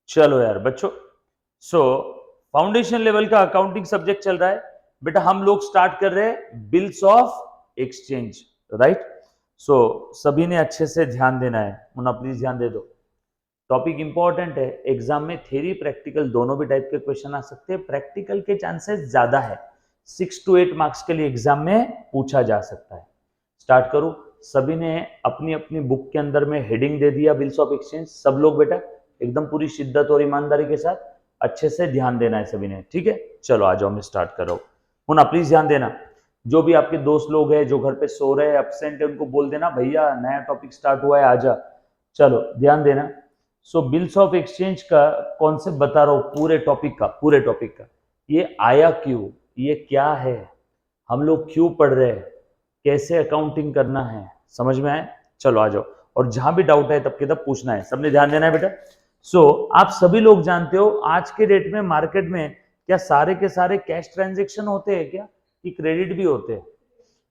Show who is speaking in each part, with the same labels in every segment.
Speaker 1: चलो यार बच्चों, सो फाउंडेशन लेवल का अकाउंटिंग सब्जेक्ट चल रहा है बेटा। हम लोग स्टार्ट कर रहे हैं बिल्स ऑफ एक्सचेंज, राइट। सो सभी ने अच्छे से ध्यान देना है। मुन्ना प्लीज ध्यान दे दो। टॉपिक इंपॉर्टेंट है, एग्जाम में थ्योरी प्रैक्टिकल दोनों भी टाइप के क्वेश्चन आ सकते हैं। प्रैक्टिकल के चांसेस ज्यादा है, 6 to 8 मार्क्स के लिए एग्जाम में पूछा जा सकता है। स्टार्ट करो। सभी ने अपनी अपनी बुक के अंदर में हेडिंग दे दिया बिल्स ऑफ एक्सचेंज। सब लोग बेटा एकदम पूरी शिद्दत और ईमानदारी के साथ अच्छे से ध्यान देना है सभी ने, ठीक है। चलो आ जाओ, मैं स्टार्ट कर रहा हूं। मुन्ना प्लीज ध्यान देना। जो भी आपके दोस्त लोग हैं जो घर पे सो रहे हैं, एब्सेंट है, उनको बोल देना भैया नया टॉपिक स्टार्ट हुआ है, आजा। चलो ध्यान देना। सो बिल्स ऑफ एक्सचेंज का कॉन्सेप्ट बता रहा हूं, पूरे टॉपिक का। ये आया क्यों, ये क्या है, हम लोग क्यों पढ़ रहे हैं, कैसे अकाउंटिंग करना है, समझ में आए। चलो आ जाओ, और जहां भी डाउट है तब के तब पूछना है, सबने ध्यान देना है बेटा। आप सभी लोग जानते हो आज के डेट में मार्केट में क्या सारे के सारे कैश ट्रांजेक्शन होते हैं क्या, कि क्रेडिट भी होते हैं।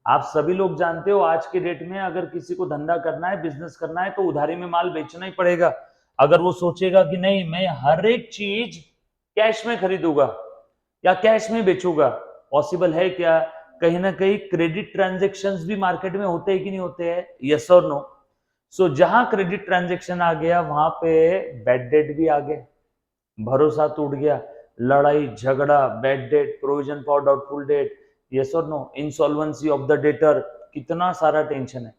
Speaker 1: आप सभी लोग जानते हो आज के डेट में अगर किसी को धंधा करना है, बिजनेस करना है, तो उधारी में माल बेचना ही पड़ेगा। अगर वो सोचेगा कि नहीं मैं हर एक चीज कैश में खरीदूंगा या कैश में बेचूंगा, पॉसिबल है क्या। कहीं ना कहीं क्रेडिट ट्रांजेक्शन्स भी मार्केट में होते हैं कि नहीं होते हैं, यस और नो। जहां क्रेडिट ट्रांजेक्शन आ गया वहां पे बैड डेट भी आ गए, भरोसा टूट गया, लड़ाई झगड़ा, bad debt, provision for doubtful debt, yes और no, insolvency of the debtor, कितना सारा टेंशन है।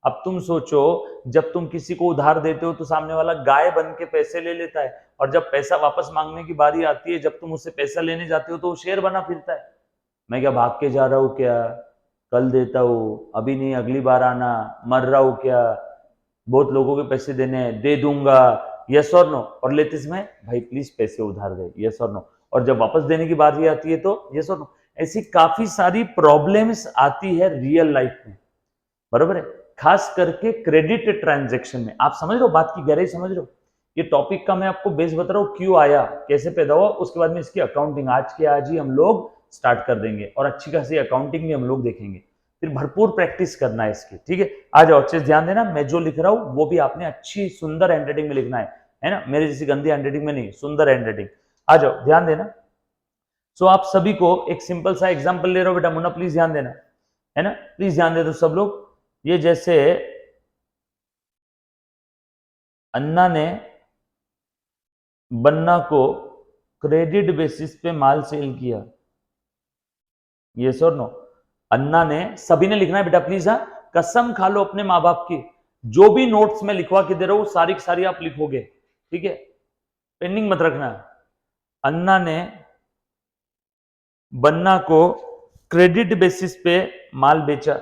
Speaker 1: अब तुम सोचो, जब तुम किसी को उधार देते हो तो सामने वाला गाय बन के पैसे ले लेता है, और जब पैसा वापस मांगने की बारी आती है, जब तुम उससे पैसा लेने जाते हो तो वो शेर बना फिरता है। मैं क्या भाग के जा रहा हूँ क्या, कल देता हूँ, अभी नहीं अगली बार आना, मर रहा हूँ क्या, बहुत लोगों के पैसे देने हैं, दे दूंगा, यस और नो। और लेते समय भाई प्लीज पैसे उधार दे, यस और नो। और जब वापस देने की बारी आती है तो यस और नो। ऐसी काफी सारी प्रॉब्लम्स आती है रियल लाइफ में, बरोबर है। खास करके क्रेडिट ट्रांजेक्शन में। आप समझ रहे हो बात की गहराई, समझ रहे हो। ये टॉपिक का मैं आपको बेस बता रहा हूँ, क्यों आया, कैसे पैदा हुआ, उसके बाद में इसकी अकाउंटिंग आज के आज ही हम लोग स्टार्ट कर देंगे, और अच्छी खासी अकाउंटिंग भी हम लोग देखेंगे। फिर भरपूर प्रैक्टिस करना है इसकी, ठीक है। आ जाओ, अच्छे से ध्यान देना। मैं जो लिख रहा हूं वो भी आपने अच्छी सुंदर हैंडराइटिंग में लिखना है ना, मेरे जैसी गंदी हैंडराइटिंग में नहीं, सुंदर हैंडराइटिंग। आ जाओ ध्यान देना। आप सभी को एक सिंपल सा एग्जांपल ले रहा हूं बेटा, मुन्ना प्लीज ध्यान देना, है ना, प्लीज ध्यान दे दो सब लोग। ये जैसे अन्ना ने बन्ना को क्रेडिट बेसिस पे माल सेल किया, यस और नो। अन्ना ने, सभी ने लिखना है बेटा प्लीज, हाँ, कसम खा लो अपने माँ बाप की, जो भी नोट्स में लिखवा के दे रहा हूं सारी की सारी आप लिखोगे, ठीक है, पेंडिंग मत रखना। अन्ना ने बन्ना को क्रेडिट बेसिस पे माल बेचा,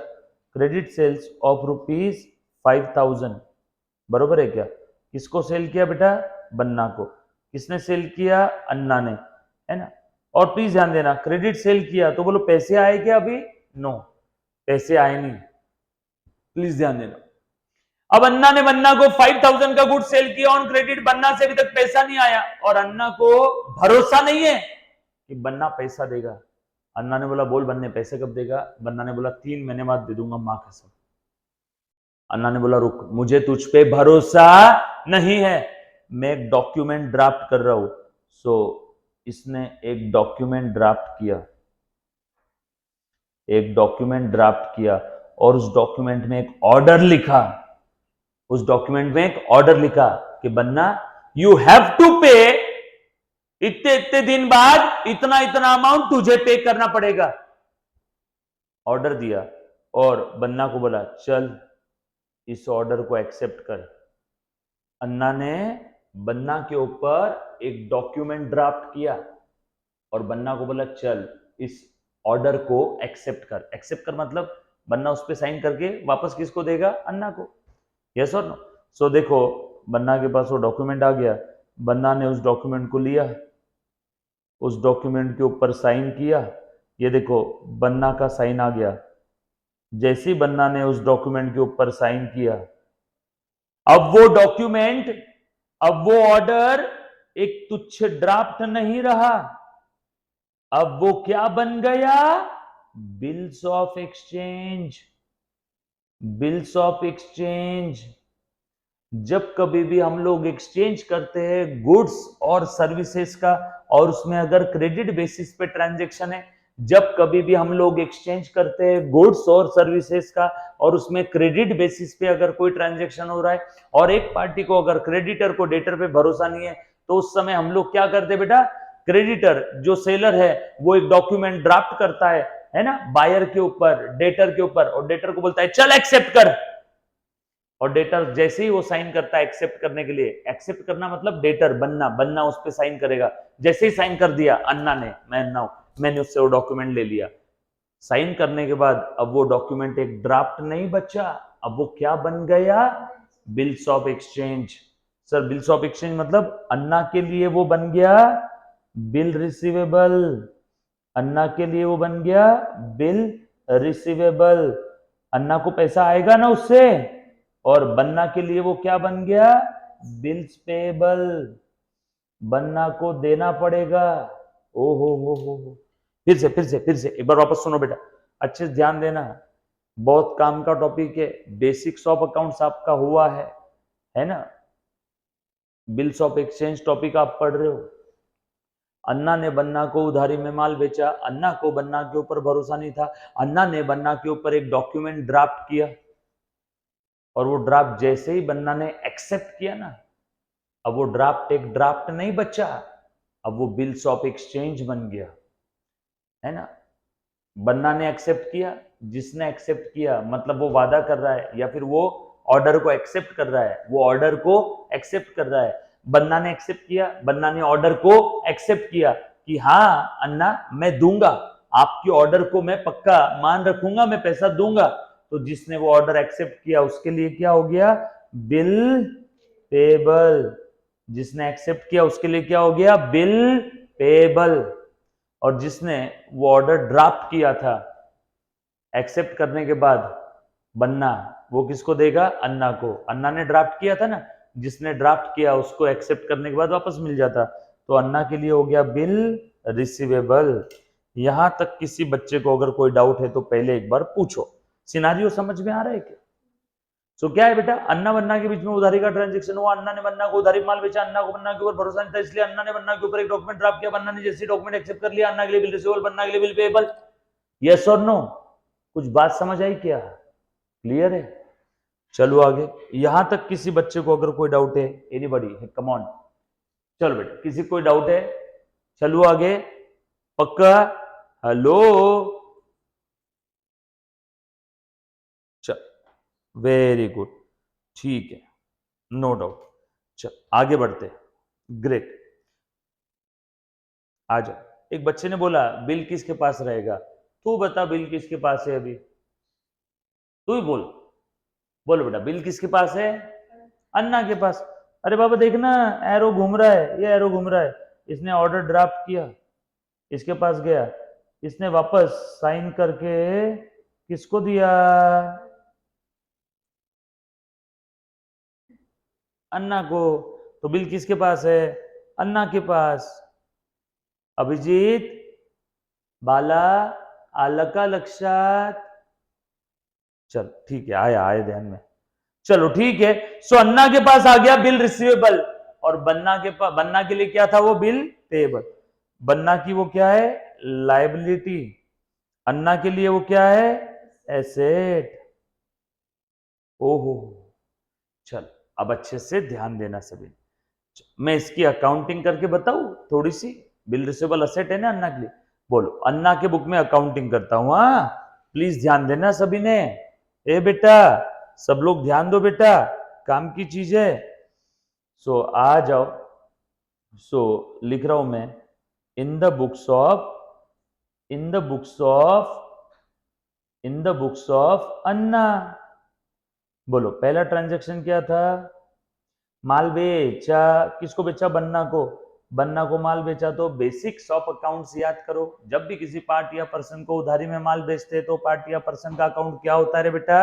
Speaker 1: क्रेडिट सेल्स ऑफ ₹5,000, बरोबर है क्या। किसको सेल किया बेटा, बन्ना को। किसने सेल किया, अन्ना ने, है ना। और प्लीज ध्यान देना, क्रेडिट सेल किया तो बोलो पैसे आए क्या अभी, नो, पैसे आए नहीं, प्लीज ध्यान देना। अब अन्ना ने बन्ना को 5,000 का गुड सेल किया ऑन क्रेडिट, बन्ना से अभी तक पैसा नहीं आया, और अन्ना को भरोसा नहीं है कि बन्ना पैसा देगा। अन्ना ने बोला बोल बन्ने पैसे कब देगा, बन्ना ने बोला 3 महीने बाद दे दूंगा मां कसम। अन्ना ने बोला रुक, मुझे तुझ पे भरोसा नहीं है, मैं एक डॉक्यूमेंट ड्राफ्ट कर रहा हूं। इसने एक डॉक्यूमेंट ड्राफ्ट किया, एक डॉक्यूमेंट ड्राफ्ट किया, और उस डॉक्यूमेंट में एक ऑर्डर लिखा, उस डॉक्यूमेंट में एक ऑर्डर लिखा कि बन्ना यू हैव टू पे, इतने इतने दिन बाद इतना इतना अमाउंट तुझे पे करना पड़ेगा। ऑर्डर दिया, और बन्ना को बोला चल इस ऑर्डर को एक्सेप्ट कर। अन्ना ने बन्ना के ऊपर एक डॉक्यूमेंट ड्राफ्ट किया, और बन्ना को बोला चल इस ऑर्डर को एक्सेप्ट कर। एक्सेप्ट कर मतलब बन्ना उस पर साइन करके वापस किसको देगा, अन्ना को, यस और नो। देखो बन्ना के पास वो डॉक्यूमेंट आ गया, बन्ना ने उस डॉक्यूमेंट को लिया, उस डॉक्यूमेंट के ऊपर साइन किया, ये देखो बन्ना का साइन आ गया। जैसे ही बन्ना ने उस डॉक्यूमेंट के ऊपर साइन किया, अब वो डॉक्यूमेंट, अब वो ऑर्डर एक तुच्छ ड्राफ्ट नहीं रहा, अब वो क्या बन गया, bills of exchange, bills of exchange. जब कभी भी हम लोग एक्सचेंज करते हैं गुड्स और सर्विसेज का, और उसमें अगर क्रेडिट बेसिस पे ट्रांजैक्शन है, जब कभी भी हम लोग एक्सचेंज करते हैं गुड्स और सर्विसेज का और उसमें क्रेडिट बेसिस पे अगर कोई ट्रांजैक्शन हो रहा है और एक पार्टी को अगर क्रेडिटर को डेटर पे भरोसा नहीं है, तो उस समय हम लोग क्या करते हैं बेटा, क्रेडिटर जो सेलर है वो एक डॉक्यूमेंट ड्राफ्ट करता है ना, बायर के ऊपर, डेटर के ऊपर, और डेटर को बोलता है चल एक्सेप्ट कर, और डेटर जैसे ही वो साइन करता है एक्सेप्ट करने के लिए, एक्सेप्ट करना मतलब डेटर बनना, बनना उस पर साइन करेगा, जैसे ही साइन कर दिया अन्ना ने, मैं अन्ना हूं, मैंने उससे वो डॉक्यूमेंट ले लिया, साइन करने के बाद अब वो डॉक्यूमेंट एक ड्राफ्ट नहीं बचा, अब वो क्या बन गया, bills of exchange. Sir bills of exchange मतलब अन्ना के लिए वो बन गया बिल रिसीवेबल, अन्ना के लिए वो बन गया बिल रिसीवेबल, अन्ना को पैसा आएगा ना उससे, और बन्ना के लिए वो क्या बन गया, बिल्स पेबल, बन्ना को देना पड़ेगा। ओ हो, फिर से एक बार वापस सुनो बेटा, अच्छे से ध्यान देना, बहुत काम का टॉपिक है, बेसिक्स ऑफ अकाउंट्स आपका हुआ है ना, बिल्स ऑफ एक्सचेंज टॉपिक आप पढ़ रहे हो। अन्ना ने बन्ना को उधारी में माल बेचा, अन्ना को बन्ना के ऊपर भरोसा नहीं था, अन्ना ने बन्ना के ऊपर एक डॉक्यूमेंट ड्राफ्ट किया, और वो ड्राफ्ट जैसे ही बन्ना ने एक्सेप्ट किया ना, अब वो ड्राफ्ट एक ड्राफ्ट नहीं बचा, अब वो बिल्स ऑफ एक्सचेंज बन गया, है ना। बन्ना ने एक्सेप्ट किया, जिसने एक्सेप्ट किया मतलब वो वादा कर रहा है या फिर वो ऑर्डर को एक्सेप्ट कर रहा है, वो ऑर्डर को एक्सेप्ट कर रहा है, बन्ना ने एक्सेप्ट किया, बन्ना ने ऑर्डर को एक्सेप्ट किया कि हाँ अन्ना मैं दूंगा, आपकी ऑर्डर को मैं पक्का मान रखूंगा, मैं पैसा दूंगा, तो जिसने वो ऑर्डर एक्सेप्ट किया उसके लिए क्या हो गया, बिल पेबल, जिसने एक्सेप्ट किया उसके लिए क्या हो गया, बिल पेबल, और जिसने वो ऑर्डर ड्राफ्ट किया था एक्सेप्ट करने के बाद बन्ना, वो किसको देगा, अन्ना को, अन्ना ने ड्राफ्ट किया था ना, जिसने ड्राफ्ट किया उसको एक्सेप्ट करने के बाद वापस मिल जाता, तो अन्ना के लिए हो गया बिल रिसीवेबल। यहां तक किसी बच्चे को अगर कोई डाउट है तो पहले एक बार पूछो, सिनारियो समझ में आ रहा है क्या। सो क्या है बेटा, अन्ना बन्ना के बीच में उधारी का ट्रांजैक्शन हुआ, अन्ना ने बन्ना को उधारी माल बेचा, अन्ना को बन्ना के ऊपर भरोसा नहीं था, इसलिए अन्ना ने बन्ना के ऊपर एक डॉक्यूमेंट ड्राफ्ट किया, बन्ना ने जैसे डॉक्यूमेंट एक्सेप्ट कर लिया, अन्ना के लिए बिल रिसीवेबल, बन्ना के लिए बिल पेएबल। यस और नो, कुछ बात समझ आई क्या, क्लियर है। चलो आगे, यहां तक किसी बच्चे को अगर कोई डाउट है, एनीबॉडी, कम ऑन, चलो बेटा किसी कोई डाउट है, चलो आगे, पक्का, हेलो, चल वेरी गुड, ठीक है, नो डाउट, चल आगे बढ़ते, ग्रेट, आ जाओ। एक बच्चे ने बोला बिल किसके पास रहेगा, तू बता बिल किसके पास है, अभी तू ही बोल, बोलो बेटा बिल किसके पास है, अन्ना के पास। अरे बाबा देखना एरो घूम रहा है, ये एरो घूम रहा है, इसने ऑर्डर ड्राफ्ट किया, इसके पास गया, इसने वापस साइन करके किसको दिया, अन्ना को, तो बिल किसके पास है, अन्ना के पास। अभिजीत, बाला, आलं का लक्षात, चल ठीक है, आया आया ध्यान में, चलो ठीक है। सो अन्ना के पास आ गया बिल रिसीवेबल, और बन्ना के पास, बन्ना के लिए क्या था, वो बिल पेएबल, बन्ना की वो क्या है, लायबिलिटी, अन्ना के लिए वो क्या है, एसेट। ओहो, चल अब अच्छे से ध्यान देना सभी, मैं इसकी अकाउंटिंग करके बताऊं थोड़ी सी, बिल रिसीवेबल असेट है ना अन्ना के लिए, बोलो अन्ना के बुक में अकाउंटिंग करता हूं, हाँ प्लीज ध्यान देना सभी ने, ए बेटा सब लोग ध्यान दो बेटा, काम की चीज है। सो आ जाओ, सो लिख रहा हूं मैं, in the books of, in the books of, in the books of Anna, बोलो पहला ट्रांजैक्शन क्या था, माल बेचा, किसको बेचा, बन्ना को, बन्ना को माल बेचा, तो बेसिक्स ऑफ अकाउंट्स याद करो, जब भी किसी पार्टी या पर्सन को उधारी में माल बेचते हैं तो पार्टी या पर्सन का अकाउंट क्या होता है रे बेटा,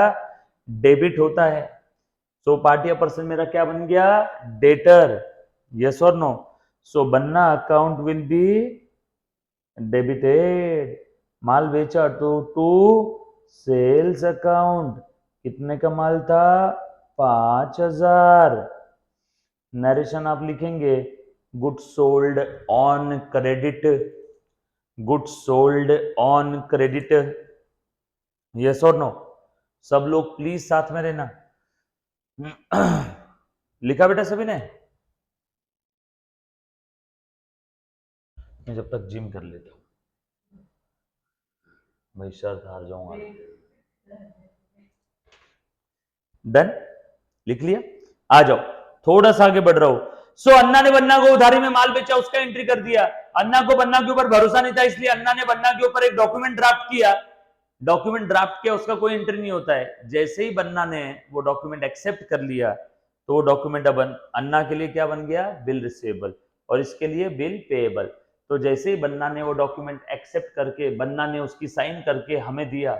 Speaker 1: डेबिट होता है। सो पार्टी या पर्सन मेरा क्या बन गया, डेटर, यस और no. So Banna account will be debited, माल बेचा तो टू सेल्स अकाउंट, कितने का माल था, 5,000। नरेशन आप लिखेंगे goods sold on credit, goods sold on credit, yes और नो। सब लोग प्लीज साथ में रहना। लिखा बेटा सभी ने? मैं जब तक जिम कर लेता हूं, भाई शर्त हार जाऊंगा। डन, लिख लिया? आ जाओ, थोड़ा सा आगे बढ़ रहा हूं। सो अन्ना ने बन्ना को उधारी में माल बेचा, उसका एंट्री कर दिया। अन्ना को बन्ना के ऊपर भरोसा नहीं था, इसलिए अन्ना ने बन्ना के ऊपर एक डॉक्यूमेंट ड्राफ्ट किया। डॉक्यूमेंट ड्राफ्ट किया, उसका कोई एंट्री नहीं होता है। जैसे ही बन्ना ने वो डॉक्यूमेंट एक्सेप्ट कर लिया, तो वो डॉक्यूमेंट अब अन्ना के लिए क्या बन गया? बिल रिसीवेबल, और इसके लिए बिल पेएबल। तो जैसे ही बन्ना ने वो डॉक्यूमेंट एक्सेप्ट करके, बन्ना ने उसकी साइन करके हमें दिया,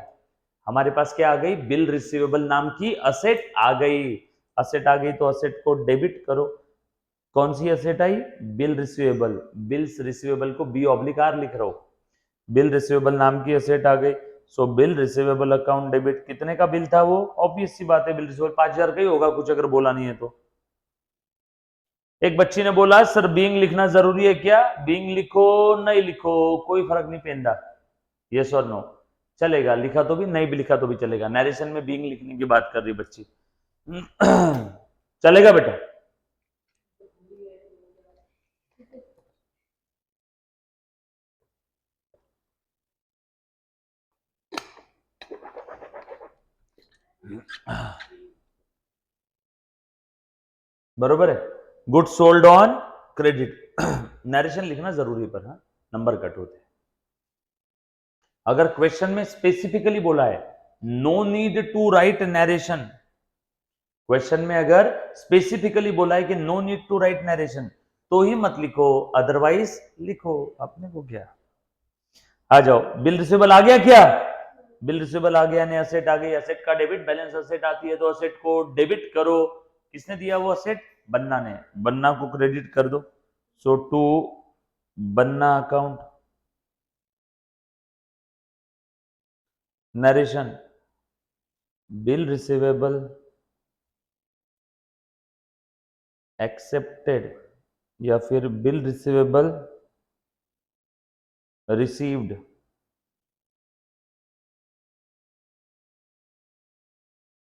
Speaker 1: हमारे पास क्या आ गई? बिल रिसीवेबल नाम की असेट आ गई। असेट आ गई तो असेट को डेबिट करो। कौन सी असेट आई? Bill receivable. बिल्स रिसीवेबल को बी ऑब्लिक आर लिख रहा हूं। बिल रिसीवेबल नाम की असेट आ गई। सो बिल रिसीवेबल अकाउंट डेबिट। कितने का बिल था वो? ऑब्वियस सी बात है, बिल रिसीवेबल 5,000 का ही होगा, कुछ अगर बोला नहीं है तो। एक बच्ची ने बोला सर बीइंग लिखना जरूरी है क्या? बीइंग लिखो नहीं लिखो कोई फर्क नहीं पैंदा, यस और नो, चलेगा। लिखा तो भी, नहीं भी लिखा तो भी चलेगा। नरेशन में बीइंग लिखने की बात कर रही बच्ची। चलेगा बेटा? बरोबर है। Good sold on credit. Narration लिखना जरूरी पर, हाँ, नंबर कट होते हैं। अगर क्वेश्चन में स्पेसिफिकली बोला है no need to write narration, question में अगर स्पेसिफिकली बोला है कि no need to write narration, तो ही मत लिखो, अदरवाइज लिखो। अपने को क्या, आ जाओ। बिल रिसीवेबल आ गया क्या? बिल रिसीवेबल आ गया, यानी असेट आ गई। असेट का डेबिट, बैलेंस असेट आती है तो असेट को डेबिट करो। किसने दिया वो असेट? बन्ना ने। बन्ना को क्रेडिट कर दो। So to Banna account. Narration bill receivable accepted, या फिर बिल रिसीवेबल रिसीव्ड।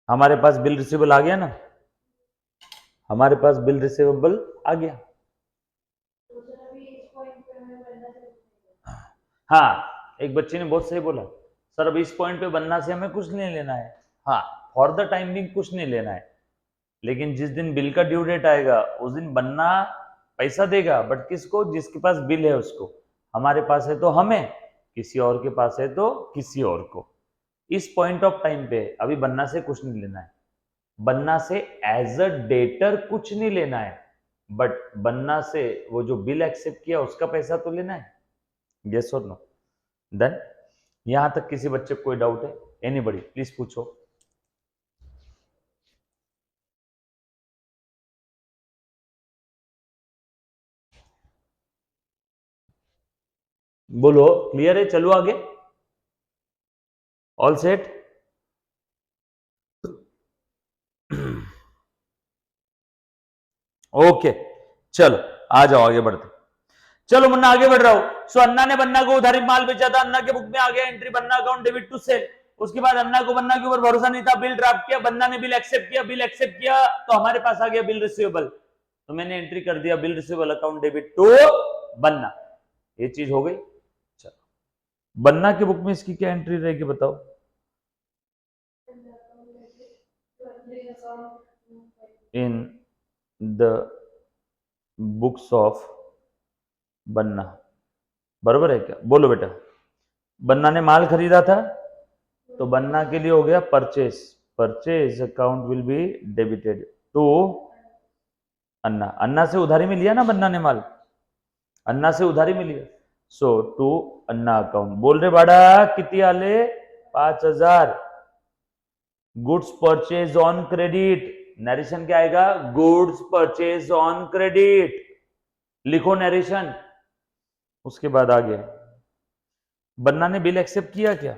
Speaker 1: हमारे पास बिल रिसीवेबल आ गया ना, हमारे पास बिल रिसीवेबल आ गया। हाँ, एक बच्चे ने बहुत सही बोला, सर अब इस पॉइंट पे बनना से हमें कुछ नहीं लेना है। हाँ, फॉर द टाइम बिंग कुछ नहीं लेना है, लेकिन जिस दिन बिल का ड्यू डेट आएगा उस दिन बनना पैसा देगा, बट किसको? जिसके पास बिल है उसको। हमारे पास है तो हमें, किसी और के पास है तो किसी और को। इस पॉइंट ऑफ टाइम पे अभी बन्ना से कुछ नहीं लेना है। बन्ना से एज अ डेटर कुछ नहीं लेना है, बट बन्ना से वो जो बिल एक्सेप्ट किया उसका पैसा तो लेना है, यस और नो। डन? यहां तक किसी बच्चे को कोई डाउट है? एनीबॉडी प्लीज पूछो। बोलो, क्लियर है? चलो आगे। All set? ओके, चलो आ जाओ, आगे बढ़ते। चलो मुन्ना आगे बढ़ रहा हूं। सो अन्ना ने बन्ना को उधारी माल बेचा था, अन्ना के बुक में आ गया entry Banna account debit to sale. उसके बाद अन्ना को बन्ना के ऊपर भरोसा नहीं था, बिल ड्राफ्ट किया, बन्ना ने बिल एक्सेप्ट किया। बिल एक्सेप्ट किया तो हमारे पास आ गया बिल रिसीवेबल, तो मैंने एंट्री कर दिया bill receivable account debit to Banna. ये चीज हो गई। चलो, बन्ना के बुक में इसकी क्या एंट्री रहेगी बताओ? इन द बुक्स ऑफ बन्ना। बरोबर है क्या? बोलो बेटा। बन्ना ने माल खरीदा था, तो बन्ना के लिए हो गया purchase. Purchase account will be debited to Anna. Anna से उधारी में लिया ना बन्ना ने माल, अन्ना से उधारी में लिया, सो टू अन्ना अकाउंट। बोल रहे बाड़ा कितनी आले? 5,000। Goods purchase on credit. Narration क्या आएगा? Goods purchase on credit. लिखो नरेशन। उसके बाद आगे, बन्ना ने बिल एक्सेप्ट किया क्या?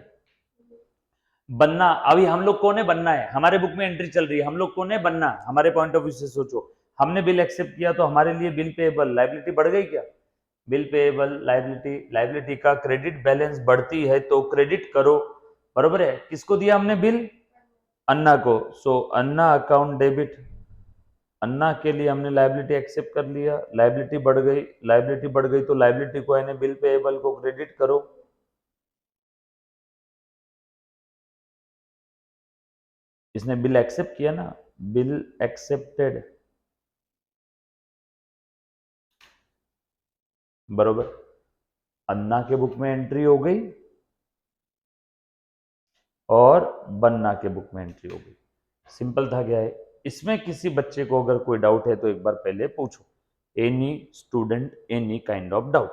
Speaker 1: बनना, अभी हम लोग कौन है, बनना है, हमारे बुक में एंट्री चल रही है, हम लोग कौन है, बनना, हमारे पॉइंट ऑफ व्यू से सोचो, हमने बिल एक्सेप्ट किया तो हमारे लिए बिल पेएबल, लायबिलिटी बढ़ गई क्या, बिल पेएबल, लायबिलिटी, लायबिलिटी का क्रेडिट बैलेंस बढ़ती है तो क्रेडिट करो, बरोबर है, किसको दिया हमने बिल, अन्ना को, सो अन्ना अकाउंट डेबिट, अन्ना के लिए हमने लायबिलिटी एक्सेप्ट कर लिया, लायबिलिटी बढ़ गई, लायबिलिटी बढ़ गई तो लायबिलिटी को यानी बिल पेएबल को क्रेडिट करो, इसने बिल एक्सेप्ट किया ना, बिल एक्सेप्टेड, बरोबर, अन्ना के बुक में एंट्री हो गई और बन्ना के बुक में एंट्री हो गई, सिंपल था क्या है, इसमें किसी बच्चे को अगर कोई डाउट है तो एक बार पहले पूछो, any student any kind of doubt.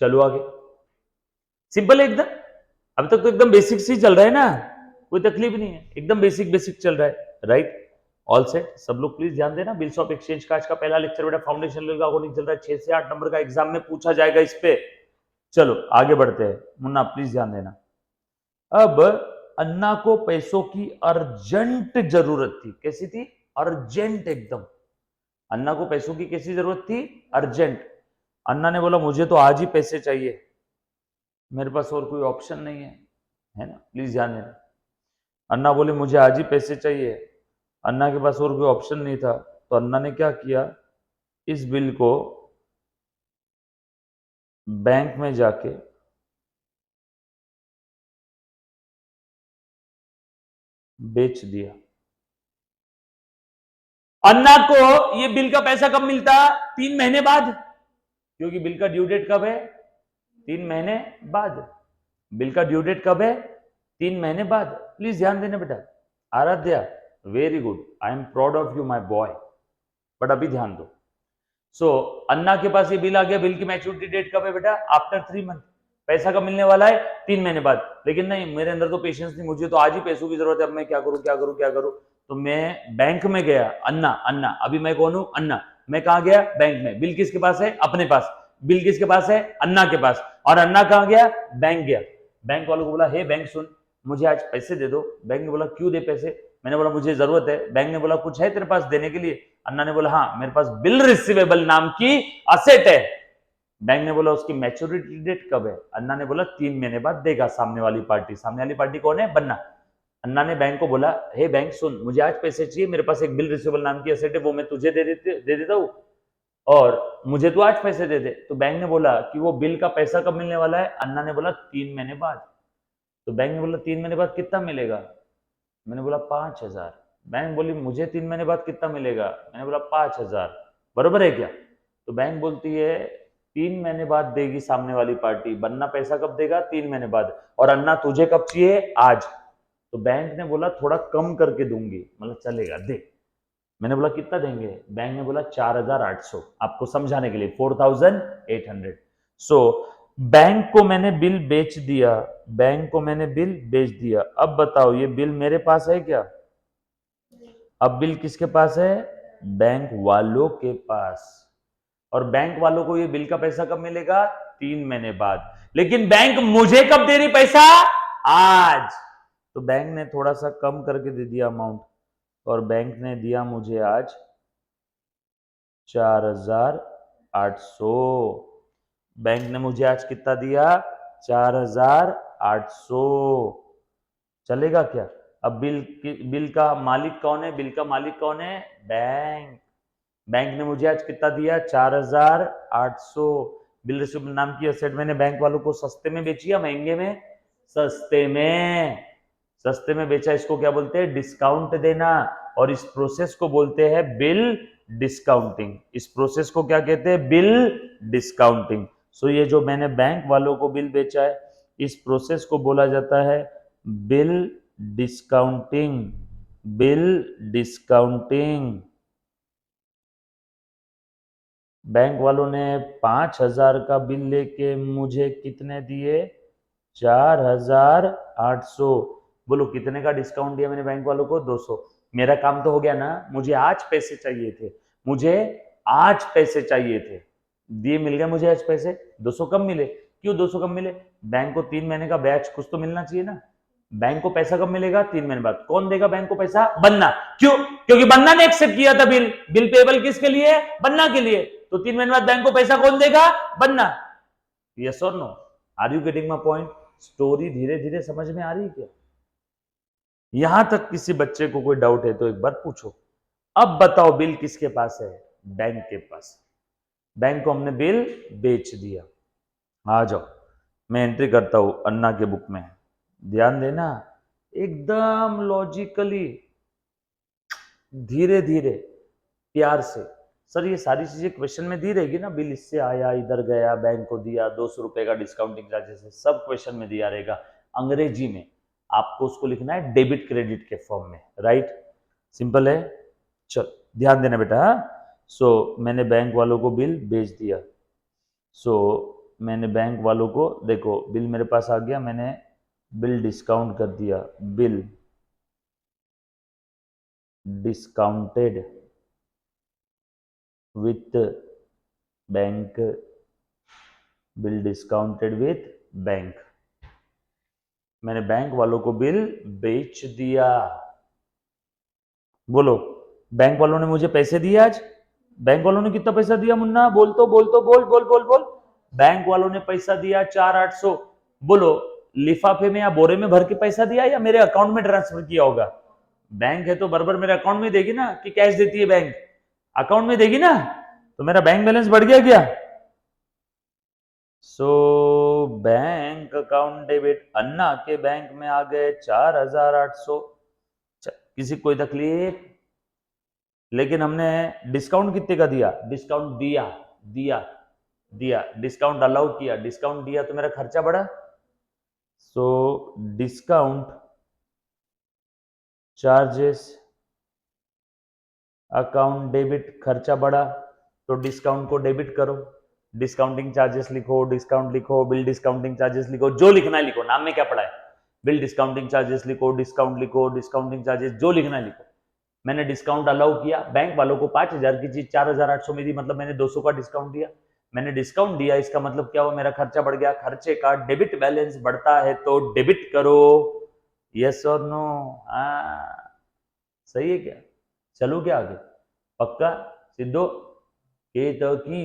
Speaker 1: चलो आगे, सिंपल है एकदम, अभी तक तो एकदम बेसिक से चल रहा है ना, कोई तकलीफ नहीं है, एकदम बेसिक बेसिक चल रहा है, राइट, ऑल सेट, सब लोग प्लीज ध्यान देना, बिल्स ऑफ एक्सचेंज का आज का पहला लेक्चर बेटा फाउंडेशन लेवल का अकॉर्डिंग चल रहा है, 6 से 8 नंबर का एग्जाम में पूछा जाएगा इस पे। चलो आगे बढ़ते हैं, मुन्ना प्लीज ध्यान देना, अब अन्ना को पैसों की अर्जेंट जरूरत थी, कैसी थी, अर्जेंट एकदम, अन्ना को पैसों की कैसी जरूरत थी, अर्जेंट, अन्ना ने बोला मुझे तो आज ही पैसे चाहिए, मेरे पास और कोई ऑप्शन नहीं है ना, प्लीज ध्यान देना, अन्ना बोले मुझे आज ही पैसे चाहिए, अन्ना के पास और कोई ऑप्शन नहीं था, तो अन्ना ने क्या किया, इस बिल को बैंक में जाके बेच दिया, अन्ना को ये बिल का पैसा कब मिलता, 3 महीने बाद, क्योंकि बिल का ड्यू डेट कब है, 3 महीने बाद, बिल का ड्यू डेट कब है, 3 महीने बाद, प्लीज ध्यान देना बेटा, Aradhya very good, I am proud of you my boy, but अभी ध्यान दो, सो अन्ना के पास ये बिल आ गया, बिल की मैच्योरिटी डेट कब है बेटा, आफ्टर 3 मंथ, पैसा कब मिलने वाला है, 3 महीने बाद, लेकिन नहीं मेरे अंदर तो पेशेंस नहीं, मुझे तो आज ही पैसों की जरूरत है, अब मैं क्या करूं क्या करूं क्या करूं, तो मैं बैंक में गया, अन्ना अन्ना अभी मैं कौन हूं, अन्ना, मैं कहा गया, बैंक में, बिल किसके पास है, अपने पास, बिल किसके पास है, अन्ना के पास, और अन्ना कहां गया, बैंक गया, बैंक वालों को बोला हे बैंक सुन मुझे आज पैसे दे दो, बैंक ने बोला क्यों दे पैसे, मैंने बोला मुझे जरूरत है, बैंक ने बोला कुछ है तेरे पास देने के लिए, अन्ना ने बोला हाँ मेरे पास बिल रिसीवेबल नाम की असेट है, बैंक ने बोला उसकी मैच्योरिटी डेट कब है, अन्ना ने बोला 3 महीने बाद देगा सामने वाली पार्टी, सामने वाली पार्टी कौन है, बन्ना, अन्ना ने बैंक को बोला हे बैंक सुन मुझे आज पैसे चाहिए, मेरे पास एक बिल रिसीवेबल नाम की असेट है, वो मैं तुझे दे देता हूँ और मुझे तो आज पैसे दे दे, तो बैंक ने बोला कि वो बिल का पैसा कब मिलने वाला है, अन्ना ने बोला 3 महीने बाद, तो बैंक ने बोला 3 महीने बाद कितना मिलेगा, मैंने बोला 5,000, बैंक बोली मुझे 3 महीने बाद कितना मिलेगा, मैंने बोला 5,000, बरोबर है क्या, तो बैंक बोलती है 3 महीने बाद देगी सामने वाली पार्टी, बन्ना पैसा कब देगा, 3 महीने बाद, और अन्ना तुझे कब चाहिए, आज, तो बैंक ने बोला थोड़ा कम करके दूंगी, मतलब चलेगा दे, मैंने बोला कितना देंगे, बैंक ने बोला 4,800, आपको समझाने के लिए 4,800, सो बैंक को मैंने बिल बेच दिया, बैंक को मैंने बिल बेच दिया, अब बताओ ये बिल मेरे पास है क्या, अब बिल किसके पास है, बैंक वालों के पास, और बैंक वालों को ये बिल का पैसा कब मिलेगा, 3 महीने बाद, लेकिन बैंक मुझे कब दे रही पैसा, आज, तो बैंक ने थोड़ा सा कम करके दे दिया अमाउंट, और बैंक ने दिया मुझे आज 4,800, बैंक ने मुझे आज कितना दिया, 4,800, चलेगा क्या, अब बिल का मालिक कौन है, बिल का मालिक कौन है, बैंक, बैंक ने मुझे आज कितना दिया, 4,800, बिल रिसीवेबल नाम की असेट मैंने बैंक वालों को सस्ते में बेची या महंगे में, सस्ते में, सस्ते में बेचा, इसको क्या बोलते हैं, डिस्काउंट देना, और इस प्रोसेस को बोलते हैं बिल डिस्काउंटिंग, इस प्रोसेस को क्या कहते हैं, बिल डिस्काउंटिंग, सो ये जो मैंने बैंक वालों को बिल बेचा है इस प्रोसेस को बोला जाता है bill discounting, bill discounting, bank वालों ने 5,000 का बिल लेके मुझे कितने दिए, 4,800, बोलो कितने का डिस्काउंट दिया मैंने बैंक वालों को, 200, मेरा काम तो हो गया ना, मुझे आज पैसे चाहिए थे, मुझे आज पैसे चाहिए थे, दिए मिल गए मुझे आज पैसे, 200 कम मिले, क्यों 200 कम मिले? बैंक को 3 महीने का ब्याज कुछ तो मिलना चाहिए ना। बैंक को पैसा कब मिलेगा? 3 महीने बाद। कौन देगा बैंक को पैसा? बन्ना। क्यों? क्योंकि बन्ना ने एक्सेप्ट किया था बिल। बिल पेबल किसके लिए? बन्ना के लिए। तो 3 महीने बाद बैंक को पैसा कौन देगा? बन्ना। यस और no? Are you getting my point? Story धीरे धीरे समझ में आ रही है क्या? यहां तक किसी बच्चे को कोई डाउट है तो एक बार पूछो। अब बताओ बिल किसके पास है? बैंक के पास। बैंक को हमने बिल बेच दिया। आ जाओ, मैं एंट्री करता हूं अन्ना के बुक में। ध्यान देना, एकदम लॉजिकली, धीरे धीरे, प्यार से। सर ये सारी चीजें क्वेश्चन में दी रहेगी ना? बिल इससे आया, इधर गया, बैंक को दिया, 200 रुपए का डिस्काउंटिंग चार्जेस है, सब क्वेश्चन में दिया रहेगा अंग्रेजी में। आपको उसको लिखना है डेबिट क्रेडिट के फॉर्म में, राइट? सिंपल है। चल ध्यान देना बेटा। सो मैंने बैंक वालों को बिल बेच दिया। सो मैंने बैंक वालों को, देखो बिल मेरे पास आ गया, मैंने बिल डिस्काउंट कर दिया। Bill discounted with bank. Bill discounted with bank. मैंने बैंक वालों को बिल बेच दिया। बोलो, बैंक वालों ने मुझे पैसे दिए आज? बैंक वालों ने कितना पैसा दिया मुन्ना? बोल तो बोल तो बोल बोल बोल बोल। बैंक वालों ने पैसा दिया 4,800। बोलो, लिफाफे में या बोरे में भर के पैसा दिया या मेरे अकाउंट में ट्रांसफर किया होगा? बैंक है तो बराबर मेरे अकाउंट में देगी ना, कि कैश देती है बैंक? अकाउंट में देगी ना। तो मेरा बैंक बैलेंस बढ़ गया क्या? सो बैंक अकाउंट डेबिट, अन्ना के बैंक में आ गए 4,800। किसी कोई तकलीफ? लेकिन हमने डिस्काउंट कितने का दिया? डिस्काउंट दिया दिया दिया, डिस्काउंट अलाउ किया, डिस्काउंट दिया, तो मेरा खर्चा बढ़ा। So discount charges account debit, खर्चा बढ़ा, तो डिस्काउंट को डेबिट करो। डिस्काउंटिंग चार्जेस लिखो, डिस्काउंट लिखो, बिल डिस्काउंटिंग चार्जेस लिखो, जो लिखना है लिखो, नाम में क्या पड़ा है? बिल डिस्काउंटिंग चार्जेस लिखो, डिस्काउंट लिखो, डिस्काउंटिंग चार्जेस, जो लिखना है लिखो। मैंने डिस्काउंट अलाउ किया, बैंक वालों को 5,000 की चीज 4,800 में दी, मतलब मैंने 200 का डिस्काउंट दिया। मैंने डिस्काउंट दिया, इसका मतलब क्या हुआ? मेरा खर्चा बढ़ गया। खर्चे का डेबिट बैलेंस बढ़ता है तो डेबिट करो। यस और नो? सही है क्या? चलो क्या आगे? पक्का? सिद्धो के तो की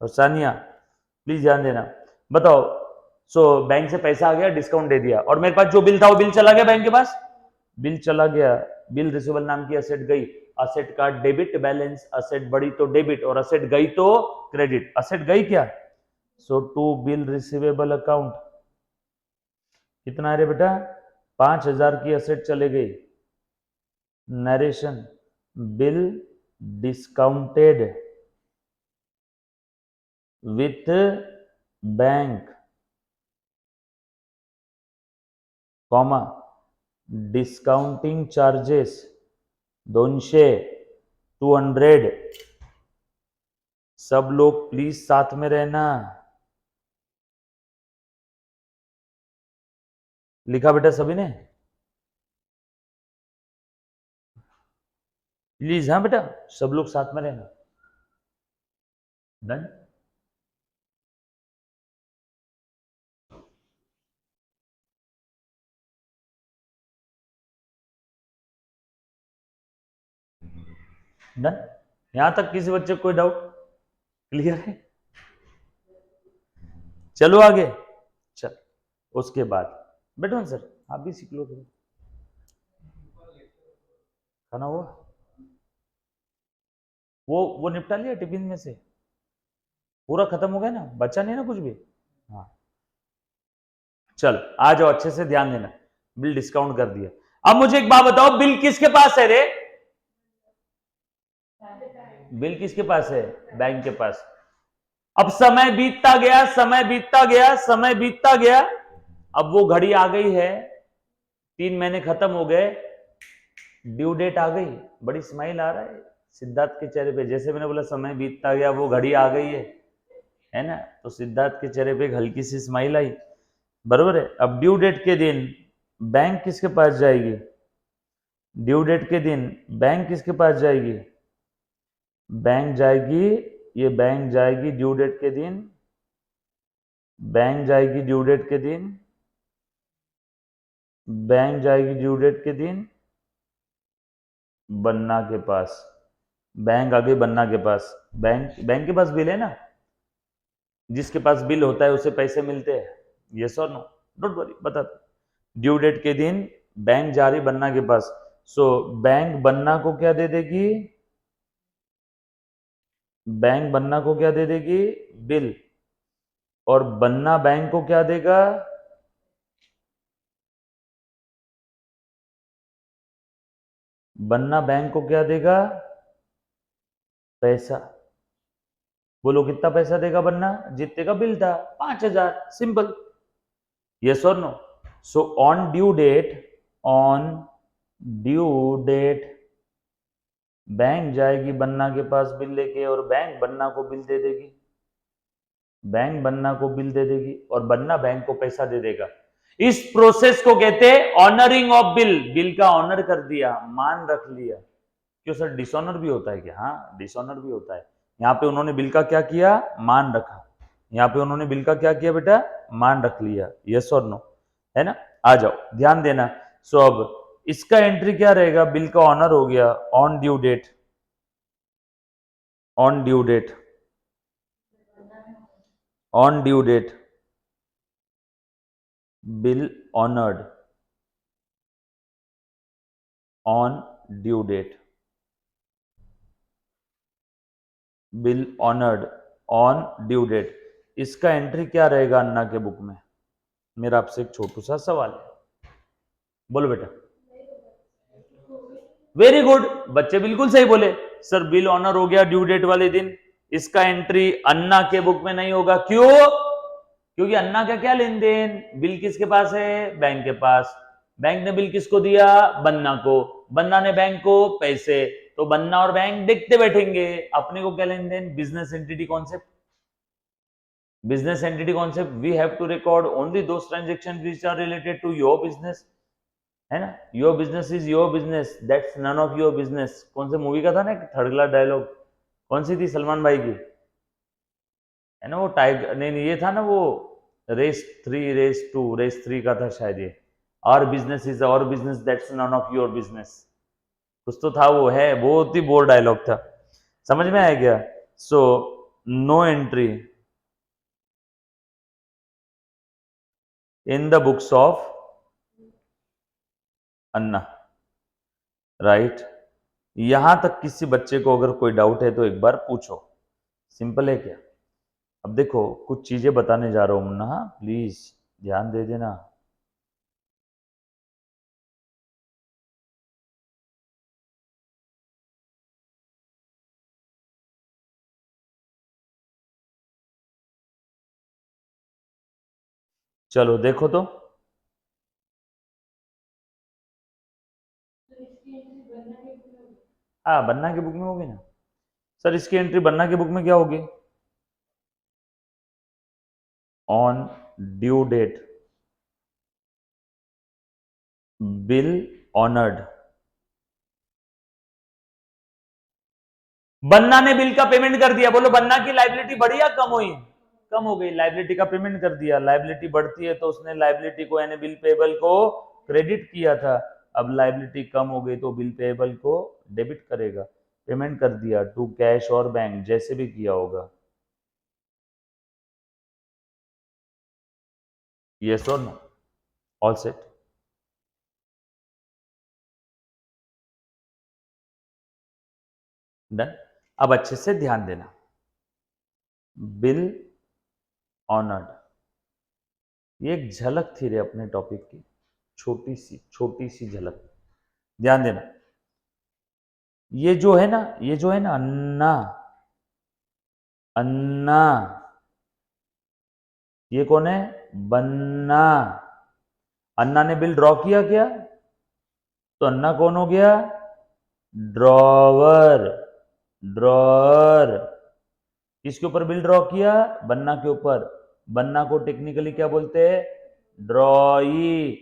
Speaker 1: और सानिया, प्लीज ध्यान देना। बताओ, सो बैंक से पैसा आ गया, डिस्काउंट दे दिया, और मेरे पास जो बिल था वो बिल चला गया बैंक के पास। बिल चला गया, बिल रिसीवेबल नाम की असेट गई। असेट का डेबिट बैलेंस, असेट बढ़ी तो डेबिट और असेट गई तो क्रेडिट। असेट गई क्या? सो टू बिल रिसीवेबल अकाउंट कितना है रे बेटा? 5,000 की असेट चले गई। Narration, bill discounted with bank, comma, discounting charges 200, 200। सब लोग प्लीज साथ में रहना। लिखा बेटा सभी ने? प्लीज हाँ बेटा, सब लोग साथ में रहना। डन? डन? यहां तक किसी बच्चे को कोई डाउट? क्लियर है? चलो आगे। चल, उसके बाद बैठो ना सर, आप भी सीख लो। खाना हुआ? वो निपटा लिया टिफिन में से? पूरा खत्म हो गया ना? बचा नहीं ना कुछ भी? हाँ, चल आ जाओ, अच्छे से ध्यान देना। बिल डिस्काउंट कर दिया। अब मुझे एक बात बताओ, बिल किसके पास है रे? बिल किसके पास है? बैंक के पास। अब समय बीतता गया, समय बीतता गया, समय बीतता गया। अब वो घड़ी आ गई है, 3 महीने खत्म हो गए, ड्यू डेट आ गई। बड़ी स्माइल आ रहा है सिद्धार्थ के चेहरे पे। जैसे मैंने बोला समय बीतता गया, वो घड़ी आ गई है ना? तो सिद्धार्थ के चेहरे पे एक हल्की सी स्माइल आई, बरोबर है। अब ड्यू डेट के दिन बैंक किसके पास जाएगी? ड्यू डेट के दिन बैंक किसके पास जाएगी? बैंक जाएगी, ये बैंक जाएगी ड्यू डेट के दिन बैंक जाएगी ड्यू डेट के दिन, बैंक जाएगी ड्यू डेट के दिन बन्ना के पास, बैंक आ गई बन्ना के पास। बैंक के पास बिल है ना, जिसके पास बिल होता है उसे पैसे मिलते हैं, यस और नो? डोंट वरी, बता दो। ड्यू डेट के दिन बैंक जा रही बन्ना के पास, सो बैंक बन्ना को क्या दे देगी, बैंक बन्ना को क्या दे देगी, बिल, और बन्ना बैंक को क्या देगा, बन्ना बैंक को क्या देगा, पैसा। बोलो कितना पैसा देगा बन्ना, जितने का बिल था 5,000, सिंपल, यस और no? So on due date, on due date bank जाएगी बन्ना के पास बिल लेके, और बैंक बन्ना को बिल दे देगी, बैंक बन्ना को बिल दे देगी, और बन्ना बैंक को पैसा दे देगा। इस प्रोसेस को कहते हैं ऑनरिंग ऑफ बिल। बिल का ऑनर कर दिया, मान रख लिया। क्यों सर, डिसऑनर भी होता है क्या? हाँ, डिसऑनर भी होता है। यहाँ पे उन्होंने बिल का क्या किया, मान रखा। यहाँ पे उन्होंने बिल का क्या किया बेटा, मान रख लिया, यस और नो, है ना? आ जाओ, ध्यान देना। सो अब इसका एंट्री क्या रहेगा, बिल का ऑनर हो गया, on due date, on due date, on due date bill honoured, on due date bill honoured, on due date. इसका एंट्री क्या रहेगा अन्ना के बुक में? मेरा आपसे एक छोटू सा सवाल है, बोलो बेटा। वेरी गुड, बच्चे बिल्कुल सही बोले। सर बिल ऑनर हो गया ड्यू डेट वाले दिन, इसका एंट्री अन्ना के बुक में नहीं होगा, क्यों? क्योंकि अन्ना का क्या लेन देन, बिल किसके पास है, बैंक के पास। बैंक ने बिल किसको दिया, बन्ना को, बन्ना ने बैंक को पैसे, तो बन्ना और बैंक देखते बैठेंगे। अपने को क्या लेन देन, business entity concept, business entity concept, we have to record only those transactions which are related to your business, है ना? Your business is your business, that's none of your business। कौन से मूवी का था ना थर्ड क्लास डायलॉग, कौन सी थी, सलमान भाई की, है ना? वो टाइगर, नहीं ये था ना वो, रेस 3 रेस 3 का था शायद ये, और business is our business, that's none of your business, कुछ तो था वो, है बहुत ही बोल्ड डायलॉग था। समझ में आया क्या? So no entry in the books of Anna, right? यहां तक किसी बच्चे को अगर कोई डाउट है तो एक बार पूछो, सिंपल है क्या? अब देखो कुछ चीजें बताने जा रहा हूं मुन्ना, प्लीज ध्यान दे देना। चलो देखो तो, हाँ बन्ना की बुक में होगी ना। सर इसकी एंट्री बन्ना की बुक में क्या होगी, on due date bill honoured. Banna ने बिल का पेमेंट कर दिया, बोलो बन्ना की लाइबिलिटी बढ़ी या कम हुई? कम हो गई, लाइबिलिटी का पेमेंट कर दिया। लाइबिलिटी बढ़ती है तो उसने लाइबिलिटी को यानी बिल पेबल को क्रेडिट किया था, अब लाइबिलिटी कम हो गई तो बिल पेबल को डेबिट करेगा। पेमेंट कर दिया टू कैश और बैंक, जैसे भी किया होगा, यस और नो? All set? डन। अब अच्छे से ध्यान देना, बिल ऑनर्ड, ये एक झलक थी रे अपने टॉपिक की, छोटी सी झलक, ध्यान देना। ये जो है ना, ये जो है ना अन्ना, अन्ना, ये कौन है, बन्ना। अन्ना ने बिल ड्रॉ किया क्या, तो अन्ना कौन हो गया, ड्रॉवर, ड्रॉअर। किसके ऊपर बिल ड्रॉ किया, बन्ना के ऊपर। बन्ना को टेक्निकली क्या बोलते हैं, ड्रॉई।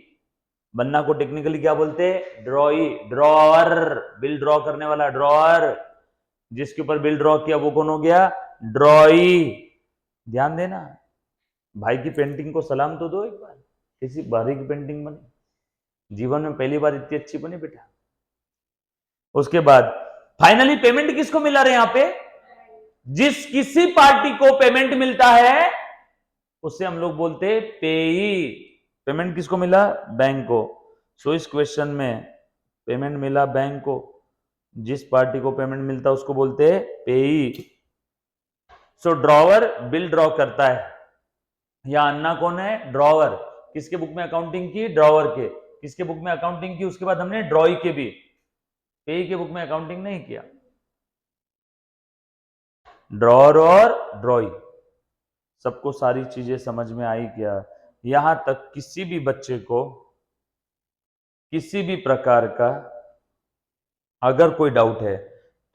Speaker 1: बन्ना को टेक्निकली क्या बोलते हैं, ड्रॉई, ड्रॉअर, बिल ड्रॉ करने वाला ड्रॉअर। जिसके ऊपर बिल ड्रॉ किया वो कौन हो गया, ड्रॉई। ध्यान देना, भाई की पेंटिंग को सलाम तो दो एक बार, किसी भाई की पेंटिंग बनी, जीवन में पहली बार इतनी अच्छी बनी बेटा। उसके बाद फाइनली पेमेंट किसको मिला रहे यहां पे, जिस किसी पार्टी को पेमेंट मिलता है उससे हम लोग बोलते हैं पेई। पेमेंट किसको मिला, बैंक को। सो इस क्वेश्चन में पेमेंट मिला बैंक को, जिस पार्टी को पेमेंट मिलता है उसको बोलते हैं पेई। सो ड्रॉवर बिल ड्रॉ करता है, या अन्ना कौन है, ड्रॉवर। किसके बुक में अकाउंटिंग की, ड्रॉवर के। किसके बुक में अकाउंटिंग की, उसके बाद हमने ड्रॉई के भी, पेई के बुक में अकाउंटिंग नहीं किया। ड्रॉवर और ड्रॉई, सबको सारी चीजें समझ में आई क्या। यहां तक किसी भी बच्चे को किसी भी प्रकार का अगर कोई डाउट है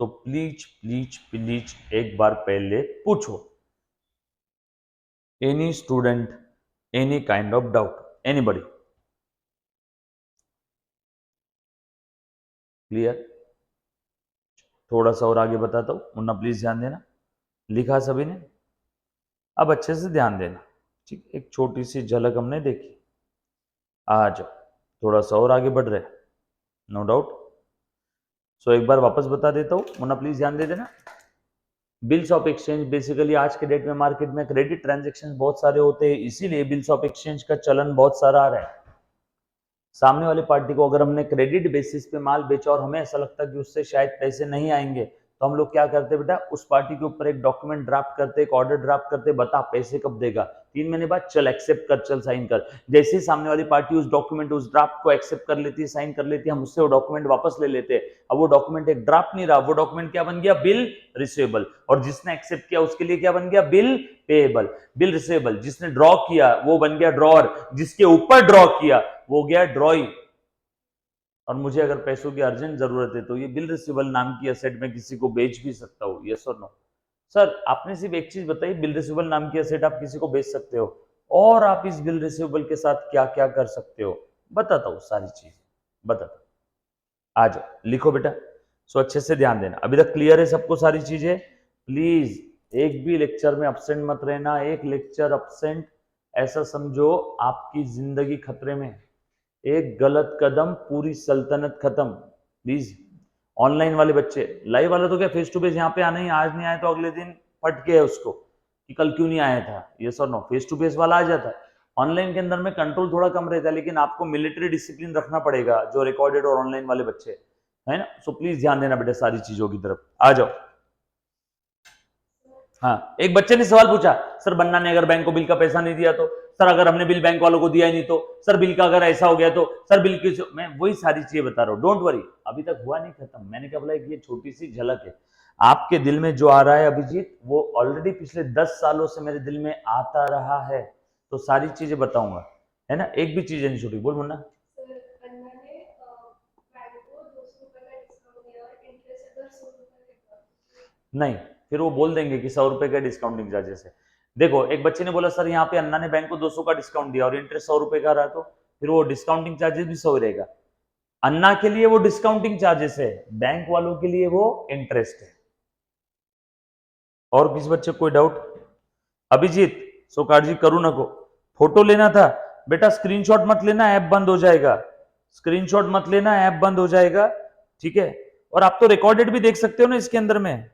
Speaker 1: तो प्लीज प्लीज प्लीज एक बार पहले पूछो। Any student, any kind of doubt, anybody, clear. थोड़ा सा और आगे बताता हूं, मुन्ना प्लीज ध्यान देना। लिखा सभी ने, अब अच्छे से ध्यान देना, ठीक। एक छोटी सी झलक हमने देखी, आ जाओ थोड़ा सा और आगे बढ़ रहे, नो डाउट। सो एक बार वापस बता देता हूं, मुन्ना प्लीज ध्यान दे देना। बिल्स ऑफ एक्सचेंज बेसिकली आज के डेट में मार्केट में क्रेडिट ट्रांजैक्शन बहुत सारे होते हैं, इसीलिए बिल्स ऑफ एक्सचेंज का चलन बहुत सारा आ रहा है। सामने वाले पार्टी को अगर हमने क्रेडिट बेसिस पे माल बेचा और हमें ऐसा लगता है कि उससे शायद पैसे नहीं आएंगे, तो हम लोग क्या करते बेटा, उस पार्टी के ऊपर एक डॉक्यूमेंट ड्राफ्ट करते, एक ऑर्डर ड्राफ्ट करते, बता पैसे कब देगा, 3 महीने बाद, चल एक्सेप्ट कर, चल साइन कर। जैसे ही सामने वाली पार्टी उस डॉक्यूमेंट, उस ड्राफ्ट को एक्सेप्ट कर लेती है, साइन कर लेती है, हम उससे वो डॉक्यूमेंट वापस ले लेते हैं। अब वो डॉक्यूमेंट एक ड्राफ्ट नहीं रहा, वो डॉक्यूमेंट क्या बन गया, बिल रिसीवेबल। और जिसने एक्सेप्ट किया उसके लिए क्या बन गया, बिल पेएबल। बिल रिसीवेबल, जिसने ड्रॉ किया वो बन गया ड्रॉअर, जिसके ऊपर ड्रॉ किया वो गया ड्रॉई। और मुझे अगर पैसों की अर्जेंट जरूरत है तो ये बिल रिसीवेबल नाम की एसेट में किसी को बेच भी सकता हूँ, यस और नो। सर आपने सिर्फ एक चीज बताई, बिल रिसीवेबल नाम की एसेट आप किसी को बेच सकते हो, और आप इस बिल रिसीवेबल के साथ क्या क्या कर सकते हो, बताता हूँ सारी चीज, बताता हूँ। आ जाओ लिखो बेटा। सो अच्छे से ध्यान देना, अभी तक क्लियर है सबको सारी चीजें। प्लीज एक भी लेक्चर में अपसेंट मत रहना, एक लेक्चर अपसेंट ऐसा समझो आपकी जिंदगी खतरे में है। एक गलत कदम पूरी सल्तनत खत्म, प्लीज। ऑनलाइन वाले बच्चे, लाइव वाला तो क्या फेस टू फेस यहाँ पे आना ही, आज नहीं आए तो अगले दिन फट के है उसको कि कल क्यों नहीं आया था, ये sir no, face to face वाला आ जाता है। ऑनलाइन के अंदर में कंट्रोल थोड़ा कम रहता है, लेकिन आपको मिलिट्री डिसिप्लिन रखना पड़ेगा, जो रिकॉर्डेड और ऑनलाइन वाले बच्चे है ना। सो प्लीज ध्यान देना बेटा सारी चीजों की तरफ, आ जाओ। हाँ, एक बच्चे ने सवाल पूछा, सर बन्ना ने अगर बैंक को बिल का पैसा नहीं दिया तो, सर अगर हमने बिल बैंक वालों को दिया ही नहीं तो, सर बिल का अगर ऐसा हो गया तो, सर बिल किस, मैं वही सारी चीजें बता रहा हूँ, डोंट वरी, अभी तक हुआ नहीं खत्म। मैंने क्या बोला, ये छोटी सी झलक है। आपके दिल में जो आ रहा है अभिजीत, वो ऑलरेडी पिछले 10 सालों से मेरे दिल में आता रहा है, तो सारी चीजें बताऊंगा, है ना। एक भी चीज नहीं छूटी, बोल मुन्ना। नहीं, फिर वो बोल देंगे कि 100 रुपए का डिस्काउंटिंग चार्जेस है। देखो एक बच्चे ने बोला सर यहाँ पे अन्ना ने बैंक को 200 का डिस्काउंट दिया और इंटरेस्ट 100 रुपए का रहा, तो फिर वो डिस्काउंटिंग चार्जेस भी 100 रहेगा। अन्ना के लिए वो डिस्काउंटिंग चार्जेस है, बैंक वालों के लिए वो इंटरेस्ट है। और किसी बच्चे कोई डाउट, अभिजीत सोकार्ड जी करू नको, फोटो लेना था बेटा, स्क्रीनशॉट मत लेना, ऐप बंद हो जाएगा, स्क्रीनशॉट मत लेना, ऐप बंद हो जाएगा, ठीक है। और आप तो रिकॉर्डेड भी देख सकते हो ना इसके अंदर में,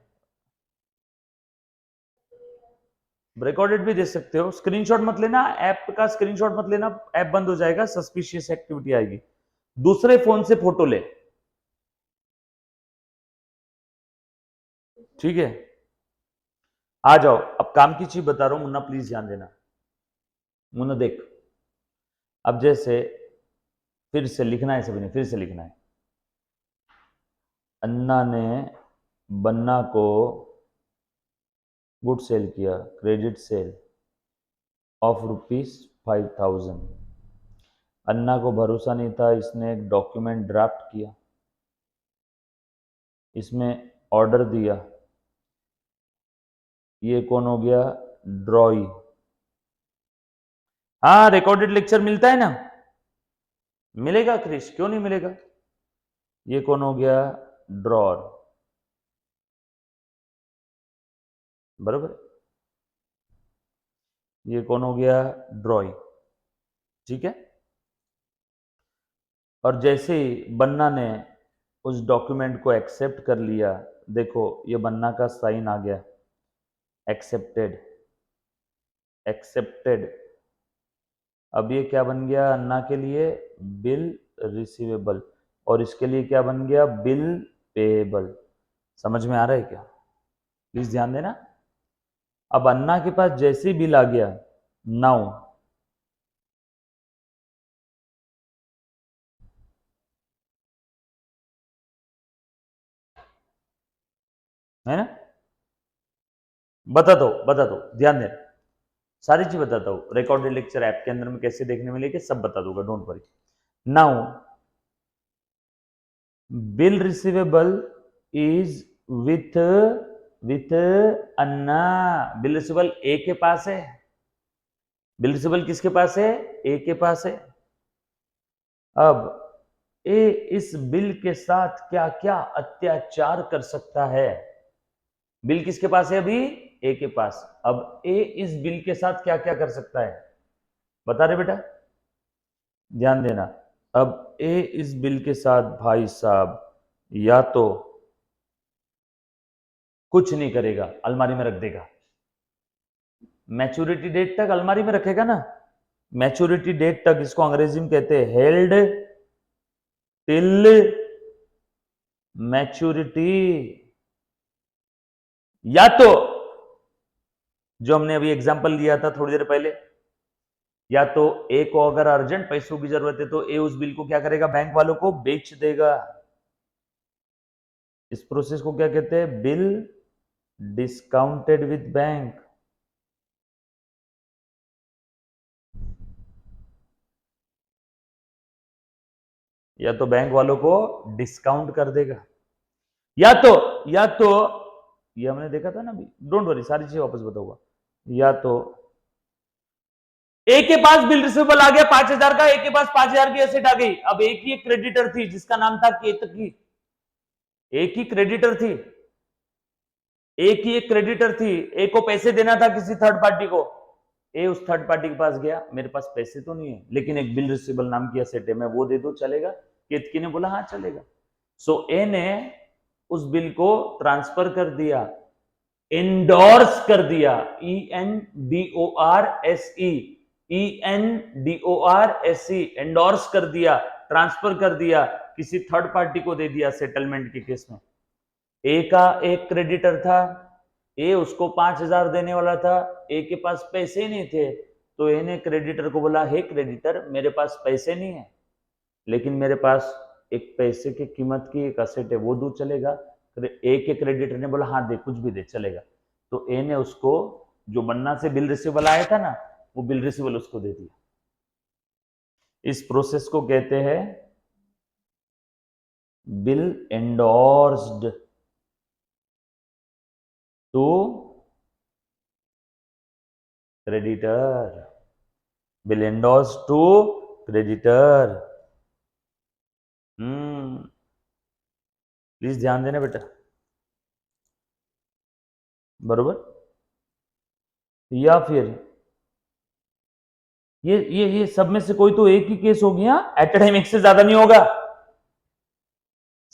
Speaker 1: रिकॉर्डेड भी दे सकते हो, स्क्रीनशॉट मत लेना, ऐप का स्क्रीनशॉट मत लेना, ऐप बंद हो जाएगा, सस्पिशियस एक्टिविटी आएगी। दूसरे फोन से फोटो ले, ठीक है। आ जाओ, अब काम की चीज बता रहा हूं मुन्ना, प्लीज ध्यान देना। मुन्ना देख, अब जैसे फिर से लिखना है, सभी ने फिर से लिखना है। अन्ना ने बन्ना को गुड सेल किया, क्रेडिट सेल ऑफ ₹5000। अन्ना को भरोसा नहीं था, इसने एक डॉक्यूमेंट ड्राफ्ट किया, इसमें ऑर्डर दिया, ये कौन हो गया, ड्रॉई। हाँ रिकॉर्डेड लेक्चर मिलता है ना, मिलेगा क्रिश, क्यों नहीं मिलेगा। ये कौन हो गया, ड्रॉर, बराबर। ये कौन हो गया, ड्रॉई, ठीक है। और जैसे ही बन्ना ने उस डॉक्यूमेंट को एक्सेप्ट कर लिया, देखो ये बन्ना का साइन आ गया, एक्सेप्टेड, एक्सेप्टेड। अब ये क्या बन गया अन्ना के लिए, बिल रिसीवेबल, और इसके लिए क्या बन गया, बिल पेएबल। समझ में आ रहा है क्या, प्लीज ध्यान देना। अब अन्ना के पास जैसे ही बिल आ गया, नाउ है ना, बता दो, ध्यान देना, सारी चीज बताता हूं, रिकॉर्डेड लेक्चर ऐप के अंदर में कैसे देखने मिलेगी सब बता दूंगा, don't worry. Now bill receivable is with with Anna, bill receivable A के पास है, बिल रिसीवेबल किसके पास है, ए के पास है। अब ए इस बिल के साथ क्या क्या अत्याचार कर सकता है, बिल किसके पास है अभी, ए के पास। अब ए इस बिल के साथ क्या क्या कर सकता है, बता रहे बेटा, ध्यान देना। अब ए इस बिल के साथ भाई साहब या तो कुछ नहीं करेगा, अलमारी में रख देगा, मैच्योरिटी डेट तक अलमारी में रखेगा ना, मैच्योरिटी डेट तक, इसको अंग्रेजी में कहते हैं हेल्ड टिल मैच्योरिटी। या तो जो हमने अभी एग्जांपल लिया था थोड़ी देर पहले, या तो ए को अगर अर्जेंट पैसों की जरूरत है तो ए उस बिल को क्या करेगा, बैंक वालों को बेच देगा। इस प्रोसेस को क्या कहते हैं, बिल डिस्काउंटेड विद बैंक। या तो बैंक वालों को डिस्काउंट कर देगा, या तो ये हमने देखा था ना अभी, डोंट वरी सारी चीजें वापस बताऊंगा। या तो ए के पास बिल रिसीवेबल आ गया 5,000 का, ए के पास 5,000 की एसेट आ गई। अब एक ही क्रेडिटर थी जिसका नाम था केतकी, एक ही क्रेडिटर थी, एक ही एक क्रेडिटर थी, ए को पैसे देना था किसी थर्ड पार्टी को। ए उस थर्ड पार्टी के पास गया, मेरे पास पैसे तो नहीं है लेकिन एक बिल रिसीवेबल नाम की एसेट है, मैं वो दे दूं चलेगा, केतकी ने बोला हाँ चलेगा। सो ए ने उस बिल को ट्रांसफर कर दिया, इंडोर्स कर दिया, ENDORSE, ENDORSE, एंडोर्स कर दिया, ट्रांसफर कर दिया, किसी थर्ड पार्टी को दे दिया सेटलमेंट के केस में। ए का एक क्रेडिटर था, ए उसको 5,000 देने वाला था, ए के पास पैसे नहीं थे, तो ए ने क्रेडिटर को बोला, हे क्रेडिटर मेरे पास पैसे नहीं है लेकिन मेरे पास एक पैसे की कीमत की एक असेट है, वो दूं चलेगा। ए के क्रेडिटर ने बोला हाँ दे, कुछ भी दे चलेगा। तो ए ने उसको जो बन्ना से बिल रिसीवेबल आया था ना, वो बिल रिसीवेबल उसको दे दिया। इस प्रोसेस को कहते हैं bill endorsed to creditor, bill endorsed to creditor. Please ध्यान देना बेटा, बरोबर। या फिर ये सब में से कोई तो एक ही केस हो गया, एट ए टाइम एक से ज्यादा नहीं होगा।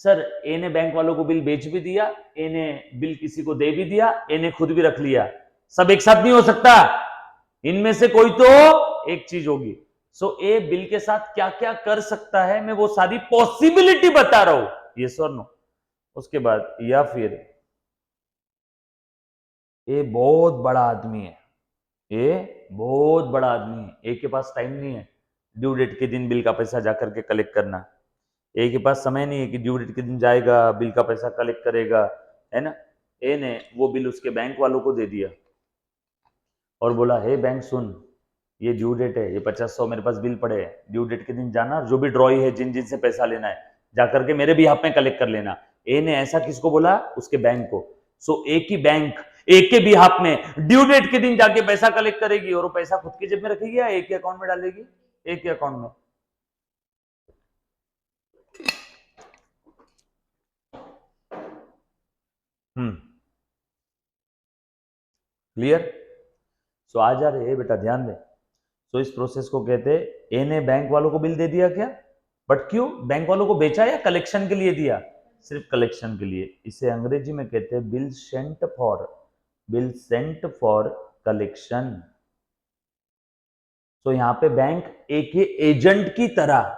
Speaker 1: सर ए ने बैंक वालों को बिल बेच भी दिया, ए ने बिल किसी को दे भी दिया, ए ने खुद भी रख लिया, सब एक साथ नहीं हो सकता, इनमें से कोई तो एक चीज होगी। सो ए बिल के साथ क्या क्या कर सकता है, मैं वो सारी पॉसिबिलिटी बता रहा हूं, यस और नो। उसके बाद या फिर ए बहुत बड़ा आदमी है, ए बहुत बड़ा आदमी है, ए के पास टाइम नहीं है ड्यू डेट के दिन बिल का पैसा जाकर के कलेक्ट करना, ए के पास समय नहीं है कि ड्यू डेट के दिन जाएगा बिल का पैसा कलेक्ट करेगा, है ना। ए ने वो बिल उसके बैंक वालों को दे दिया और बोला, हे बैंक सुन, ये ड्यू डेट है, ये 50-100 मेरे पास बिल पड़े हैं, ड्यू डेट के दिन जाना, जो भी ड्रॉई है जिन जिन से पैसा लेना है जाकर के मेरे भी हाथ में कलेक्ट कर लेना। ए ने ऐसा किसको बोला, उसके बैंक को। सो ए की बैंक एक के भी हाथ में ड्यू डेट के दिन जाके पैसा कलेक्ट करेगी और वो पैसा खुद की जेब में रखेगी या एक के अकाउंट में डालेगी, एक के अकाउंट में। क्लियर। सो आ जा रहे हैं बेटा, ध्यान दे। तो इस प्रोसेस को कहते हैं ए ने बैंक वालों को बिल दे दिया क्या, बट क्यों, बैंक वालों को बेचा या कलेक्शन के लिए दिया, सिर्फ कलेक्शन के लिए। इसे अंग्रेजी में कहते हैं बिल सेंट फॉर कलेक्शन। तो यहां पे बैंक ए के एजेंट की तरह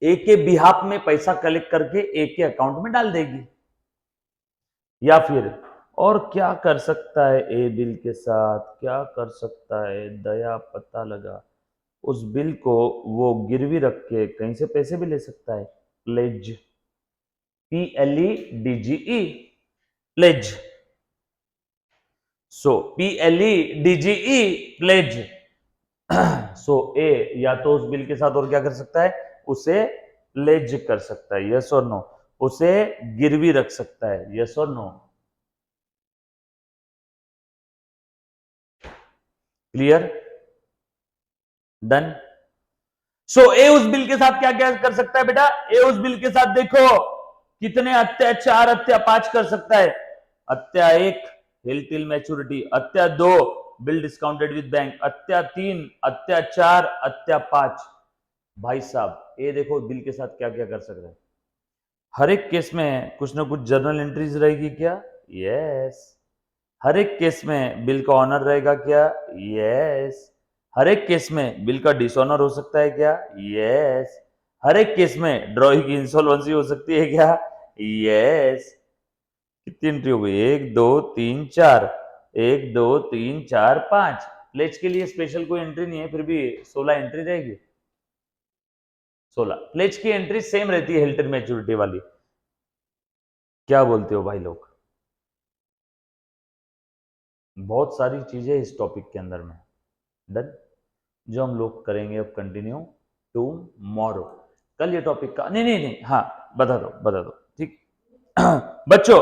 Speaker 1: ए के बिहाफ में पैसा कलेक्ट करके ए के अकाउंट में डाल देगी। या फिर और क्या कर सकता है ए बिल के साथ, क्या कर सकता है, दया पता लगा, उस बिल को वो गिरवी रख के कहीं से पैसे भी ले सकता है। Pledge, PLEDGE, pledge. So PLEDGE, pledge. So A या तो उस बिल के साथ और क्या कर सकता है, उसे प्लेज कर सकता है, यस और नो, उसे गिरवी रख सकता है, यस और no. Clear, done. So A उस बिल के साथ क्या क्या कर सकता है बेटा, ए उस बिल के साथ देखो कितने अत्या 4 अत्या 5 कर सकता है। अत्या 1 हिल टिल मैच्योरिटी, अत्या 2 बिल डिस्काउंटेड विद बैंक, अत्या 3, अत्या 4, अत्या 5। भाई साहब ए देखो बिल के साथ क्या क्या कर सकता है। हर एक केस में कुछ ना कुछ जर्नल एंट्रीज रहेगी क्या, यस। हर एक केस में बिल का ऑनर रहेगा क्या, यस। हर एक केस में बिल का डिसऑनर हो सकता है क्या, यस। हर एक केस में ड्रॉइंग की इंसॉल्वेंसी हो सकती है क्या, यस। कितनी एंट्री हो गई, 1 2 3 4, 1 2 3 4 5। प्लेज के लिए स्पेशल कोई एंट्री नहीं है, फिर भी 16 एंट्री रहेगी, 16। प्लेज की एंट्री सेम रहती है हिल्टन मैच्योरिटी वाली। क्या बोलते हो भाई लोग, बहुत सारी चीजें इस टॉपिक के अंदर में, डन, जो हम लोग करेंगे अब कंटिन्यू टुमारो। कल ये टॉपिक का नहीं नहीं नहीं, हाँ बता दो ठीक। बच्चों